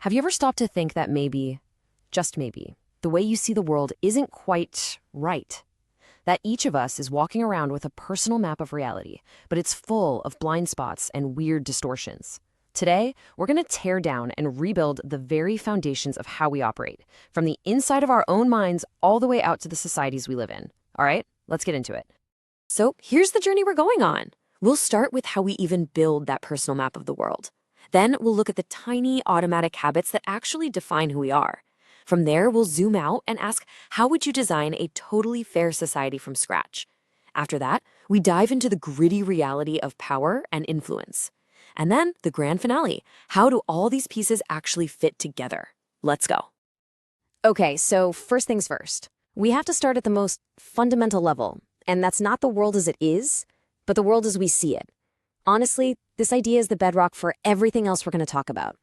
Have you ever stopped to think that maybe, just maybe, the way you see the world isn't quite right? That each of us is walking around with a personal map of reality, but it's full of blind spots and weird distortions. Today, we're going to tear down and rebuild the very foundations of how we operate, from the inside of our own minds all the way out to the societies we live in. All right, let's get into it. So here's the journey we're going on. We'll start with how we even build that personal map of the world. Then we'll look at the tiny automatic habits that actually define who we are. From there, we'll zoom out and ask, how would you design a totally fair society from scratch? After that, we dive into the gritty reality of power and influence. And then the grand finale, how do all these pieces actually fit together? Let's go. Okay, so first things first. We have to start at the most fundamental level, and that's not the world as it is, but the world as we see it. Honestly, this idea is the bedrock for everything else we're going to talk about.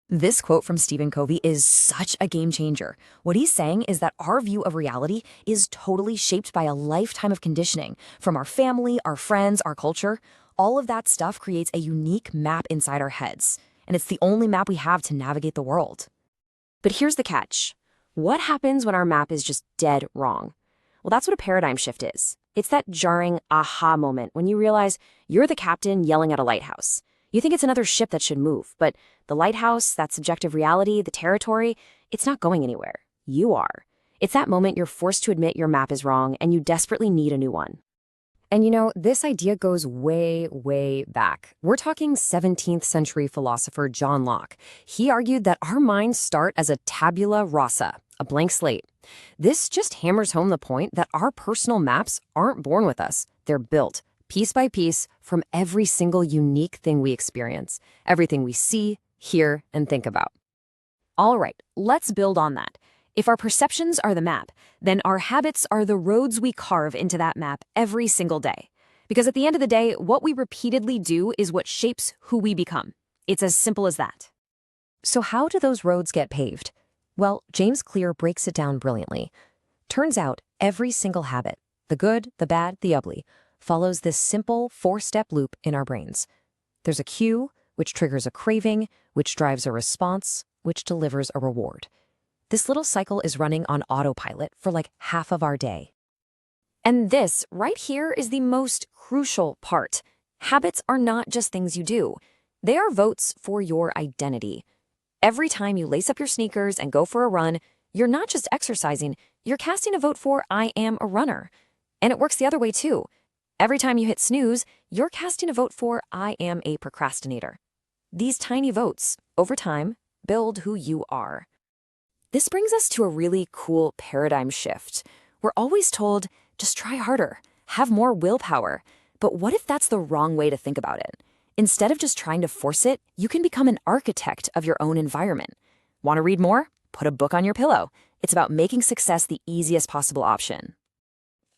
This quote from Stephen Covey is such a game changer. What he's saying is that our view of reality is totally shaped by a lifetime of conditioning from our family, our friends, our culture. All of that stuff creates a unique map inside our heads, and it's the only map we have to navigate the world. But here's the catch. What happens when our map is just dead wrong? Well, that's what a paradigm shift is. It's that jarring aha moment when you realize you're the captain yelling at a lighthouse. You think it's another ship that should move, but the lighthouse, that subjective reality, the territory, it's not going anywhere. You are. It's that moment you're forced to admit your map is wrong and you desperately need a new one. And you know, this idea goes way, way back. We're talking 17th century philosopher John Locke. He argued that our minds start as a tabula rasa, a blank slate. This just hammers home the point that our personal maps aren't born with us. They're built, piece by piece, from every single unique thing we experience, everything we see, hear, and think about. All right, let's build on that. If our perceptions are the map, then our habits are the roads we carve into that map every single day. Because at the end of the day, what we repeatedly do is what shapes who we become. It's as simple as that. So how do those roads get paved? Well, James Clear breaks it down brilliantly. Turns out every single habit, the good, the bad, the ugly, follows this simple 4-step loop in our brains. There's a cue, which triggers a craving, which drives a response, which delivers a reward. This little cycle is running on autopilot for like half of our day. And this right here is the most crucial part. Habits are not just things you do. They are votes for your identity. Every time you lace up your sneakers and go for a run, you're not just exercising, you're casting a vote for I am a runner. And it works the other way too. Every time you hit snooze, you're casting a vote for I am a procrastinator. These tiny votes, over time, build who you are. This brings us to a really cool paradigm shift. We're always told, just try harder, have more willpower. But what if that's the wrong way to think about it? Instead of just trying to force it, you can become an architect of your own environment. Want to read more? Put a book on your pillow. It's about making success the easiest possible option.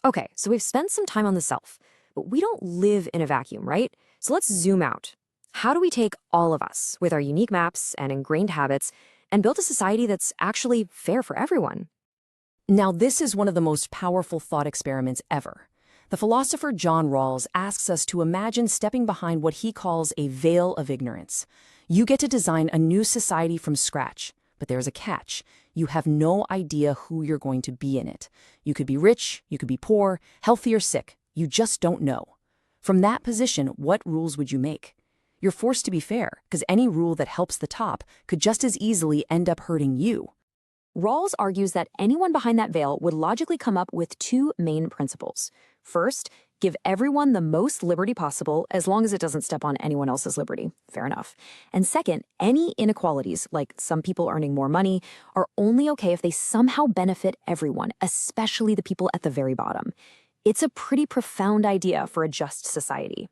Okay, so we've spent some time on the self, but we don't live in a vacuum, right? So let's zoom out. How do we take all of us with our unique maps and ingrained habits and build a society that's actually fair for everyone? Now, this is one of the most powerful thought experiments ever. The philosopher John Rawls asks us to imagine stepping behind what he calls a veil of ignorance. You get to design a new society from scratch, but there's a catch. You have no idea who you're going to be in it. You could be rich, you could be poor, healthy or sick. You just don't know. From that position, what rules would you make? You're forced to be fair, because any rule that helps the top could just as easily end up hurting you. Rawls argues that anyone behind that veil would logically come up with two main principles. First, give everyone the most liberty possible as long as it doesn't step on anyone else's liberty. Fair enough. And second, any inequalities, like some people earning more money, are only okay if they somehow benefit everyone, especially the people at the very bottom. It's a pretty profound idea for a just society.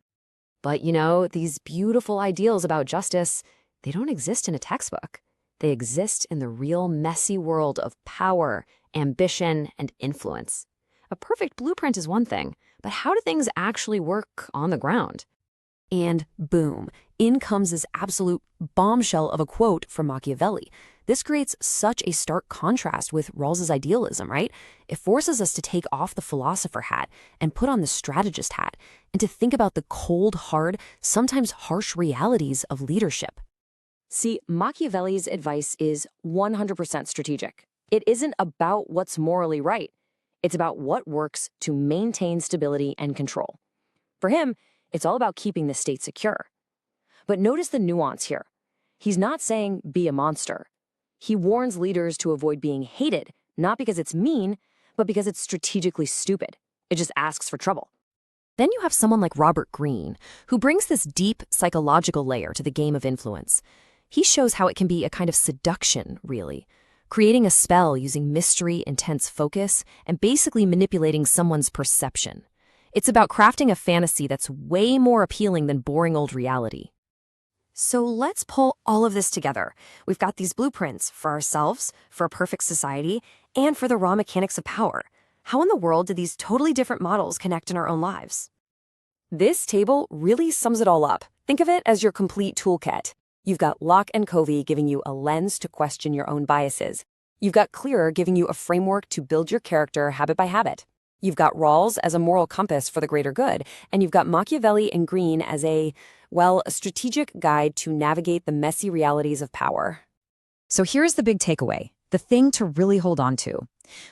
But you know, these beautiful ideals about justice, they don't exist in a textbook. They exist in the real messy world of power, ambition, and influence. A perfect blueprint is one thing, but how do things actually work on the ground? And boom, in comes this absolute bombshell of a quote from Machiavelli. This creates such a stark contrast with Rawls's idealism, right? It forces us to take off the philosopher hat and put on the strategist hat, and to think about the cold, hard, sometimes harsh realities of leadership. See, Machiavelli's advice is 100% strategic. It isn't about what's morally right. It's about what works to maintain stability and control. For him, it's all about keeping the state secure. But notice the nuance here. He's not saying be a monster. He warns leaders to avoid being hated, not because it's mean, but because it's strategically stupid. It just asks for trouble. Then you have someone like Robert Greene, who brings this deep psychological layer to the game of influence. He shows how it can be a kind of seduction, really, creating a spell using mystery, intense focus, and basically manipulating someone's perception. It's about crafting a fantasy that's way more appealing than boring old reality. So let's pull all of this together. We've got these blueprints for ourselves, for a perfect society, and for the raw mechanics of power. How in the world do these totally different models connect in our own lives? This table really sums it all up. Think of it as your complete toolkit. You've got Locke and Covey giving you a lens to question your own biases. You've got Clearer giving you a framework to build your character habit by habit. You've got Rawls as a moral compass for the greater good. And you've got Machiavelli and Greene as a strategic guide to navigate the messy realities of power. So here's the big takeaway, the thing to really hold on to.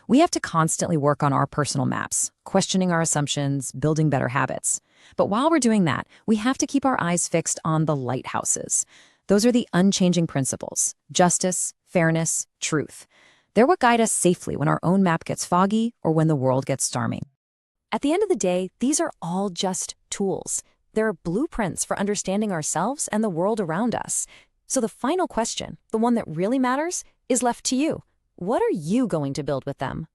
We have to constantly work on our personal maps, questioning our assumptions, building better habits. But while we're doing that, we have to keep our eyes fixed on the lighthouses. Those are the unchanging principles: justice, fairness, truth. They're what guide us safely when our own map gets foggy or when the world gets stormy. At the end of the day, these are all just tools. They're blueprints for understanding ourselves and the world around us. So the final question, the one that really matters, is left to you. What are you going to build with them?